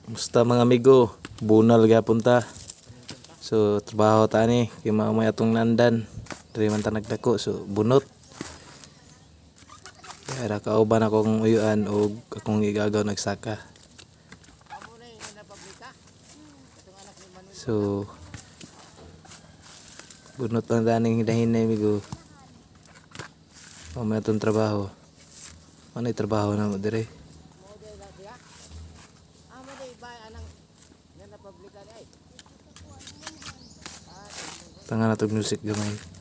Musta mga amigo, bunal gyapon ta. So trabaho ta ni kay mamay atong nandan. Diri man ta nagdako so bunot. Kaya kauban akong uyuan og akong igagaw nagsaka. So bunot lang daning dahinay amigo. Mamay atong trabaho. Ano trabaho na mo dire? Tangan na to music gamay.